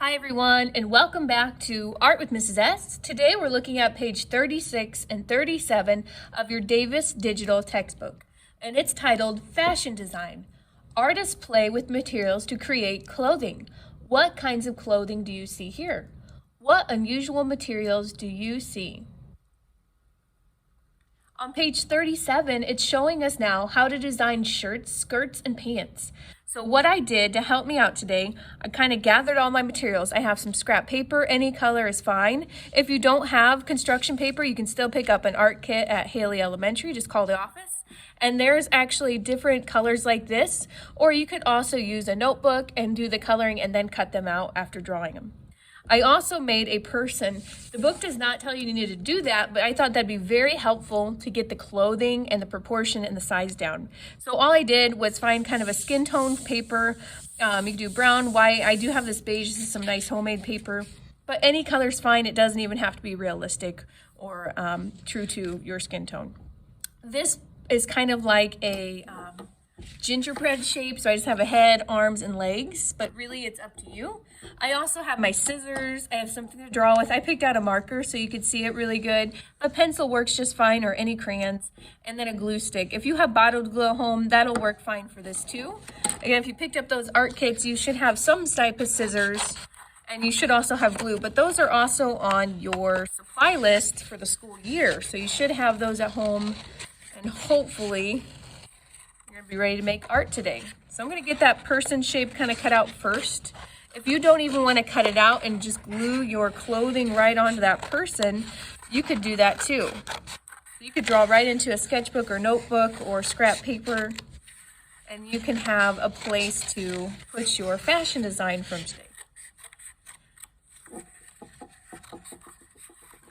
Hi everyone, and welcome back to Art with Mrs. S. Today we're looking at page 36 and 37 of your Davis Digital textbook, and it's titled Fashion Design. Artists play with materials to create clothing. What kinds of clothing do you see here? What unusual materials do you see? On page 37, it's showing us now how to design shirts, skirts, and pants. So what I did to help me out today, I kind of gathered all my materials. I have some scrap paper, any color is fine. If you don't have construction paper, you can still pick up an art kit at Haley Elementary, just call the office. And there's actually different colors like this, or you could also use a notebook and do the coloring and then cut them out after drawing them. I also made a person. The book does not tell you need to do that, but I thought that'd be very helpful to get the clothing and the proportion and the size down. So all I did was find kind of a skin tone paper. You can do brown, white. I do have this beige. This is some nice homemade paper, but any color's fine. It doesn't even have to be realistic or true to your skin tone. This is kind of like a gingerbread shape, so I just have a head, arms, and legs, but really it's up to you. I also have my scissors. I have something to draw with. I picked out a marker so you could see it really good. A pencil works just fine, or any crayons, and then a glue stick. If you have bottled glue at home, that'll work fine for this too. Again, if you picked up those art kits, you should have some type of scissors, and you should also have glue, but those are also on your supply list for the school year, so you should have those at home, and hopefully you're gonna be ready to make art today. So I'm gonna get that person shape kind of cut out first. If you don't even want to cut it out and just glue your clothing right onto that person, you could do that too. You could draw right into a sketchbook or notebook or scrap paper, and you can have a place to put your fashion design from today.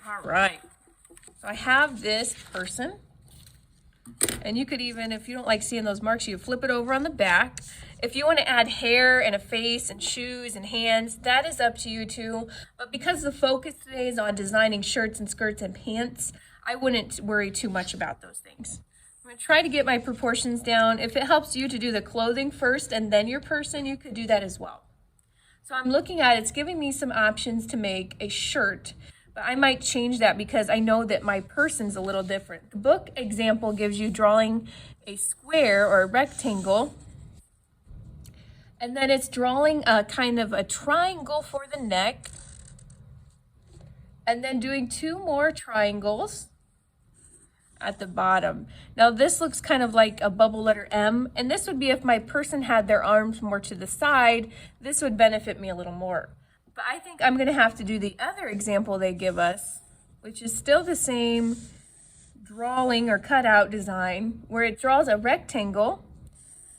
All right, so I have this person. And you could even, if you don't like seeing those marks, you flip it over on the back. If you want to add hair and a face and shoes and hands, that is up to you too. But because the focus today is on designing shirts and skirts and pants, I wouldn't worry too much about those things. I'm going to try to get my proportions down. If it helps you to do the clothing first and then your person, you could do that as well. So I'm looking at, it's giving me some options to make a shirt. But I might change that because I know that my person's a little different. The book example gives you drawing a square or a rectangle, and then it's drawing a kind of a triangle for the neck, and then doing two more triangles at the bottom. Now this looks kind of like a bubble letter M, and this would be if my person had their arms more to the side, this would benefit me a little more. But I think I'm going to have to do the other example they give us, which is still the same drawing or cutout design, where it draws a rectangle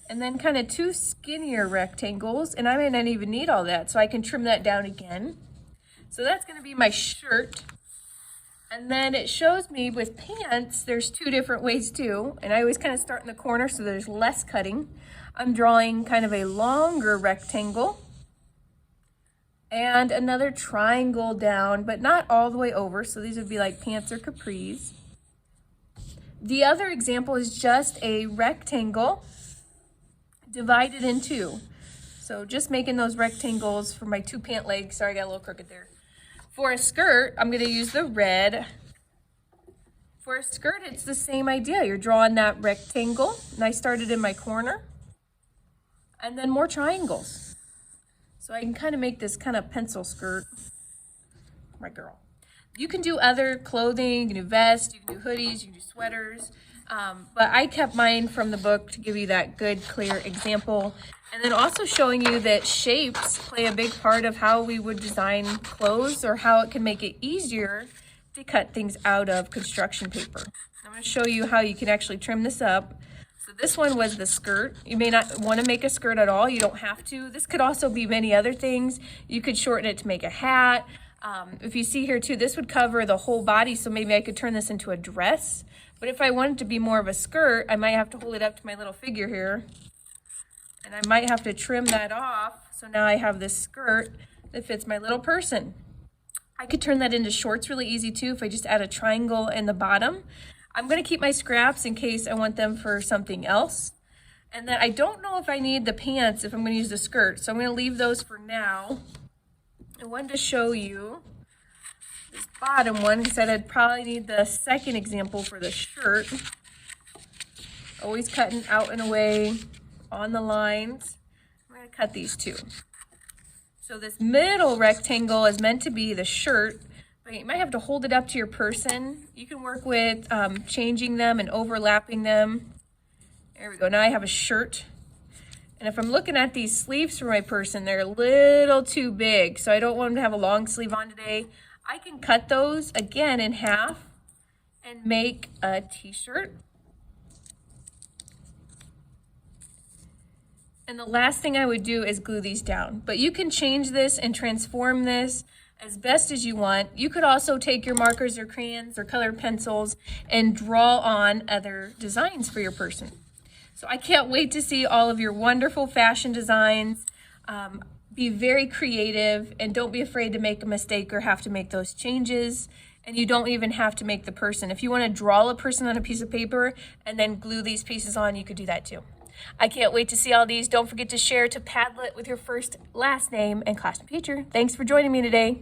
and then kind of two skinnier rectangles, and I may not even need all that, so I can trim that down again. So that's going to be my shirt. And then it shows me with pants, there's two different ways too, and I always kind of start in the corner so there's less cutting. I'm drawing kind of a longer rectangle and another triangle down, but not all the way over. So these would be like pants or capris. The other example is just a rectangle divided in two. So just making those rectangles for my two pant legs. Sorry, I got a little crooked there. For a skirt, I'm going to use the red. For a skirt, it's the same idea. You're drawing that rectangle, and I started in my corner, and then more triangles. So I can kind of make this kind of pencil skirt for my girl. You can do other clothing, you can do vests, you can do hoodies, you can do sweaters. But I kept mine from the book to give you that good, clear example. And then also showing you that shapes play a big part of how we would design clothes, or how it can make it easier to cut things out of construction paper. I'm going to show you how you can actually trim this up. So this one was the skirt. You may not want to make a skirt at all. You don't have to. This could also be many other things. You could shorten it to make a hat. If you see here too, this would cover the whole body, so maybe I could turn this into a dress. But if I wanted to be more of a skirt, I might have to hold it up to my little figure here. And I might have to trim that off. So now I have this skirt that fits my little person. I could turn that into shorts really easy too if I just add a triangle in the bottom. I'm going to keep my scraps in case I want them for something else. And then I don't know if I need the pants if I'm going to use the skirt. So I'm going to leave those for now. I wanted to show you this bottom one because I'd probably need the second example for the shirt. Always cutting out and away on the lines. We're going to cut these two. So this middle rectangle is meant to be the shirt, but you might have to hold it up to your person. You can work with changing them and overlapping them. There we go. Now I have a shirt. And if I'm looking at these sleeves for my person, they're a little too big, so I don't want them to have a long sleeve on today. I can cut those again in half and make a t-shirt. And the last thing I would do is glue these down. But you can change this and transform this as best as you want. You could also take your markers or crayons or colored pencils and draw on other designs for your person. So I can't wait to see all of your wonderful fashion designs. Be very creative and don't be afraid to make a mistake or have to make those changes. And you don't even have to make the person. If you want to draw a person on a piece of paper and then glue these pieces on, you could do that too. I can't wait to see all these. Don't forget to share to Padlet with your first, last name, and costume feature. Thanks for joining me today.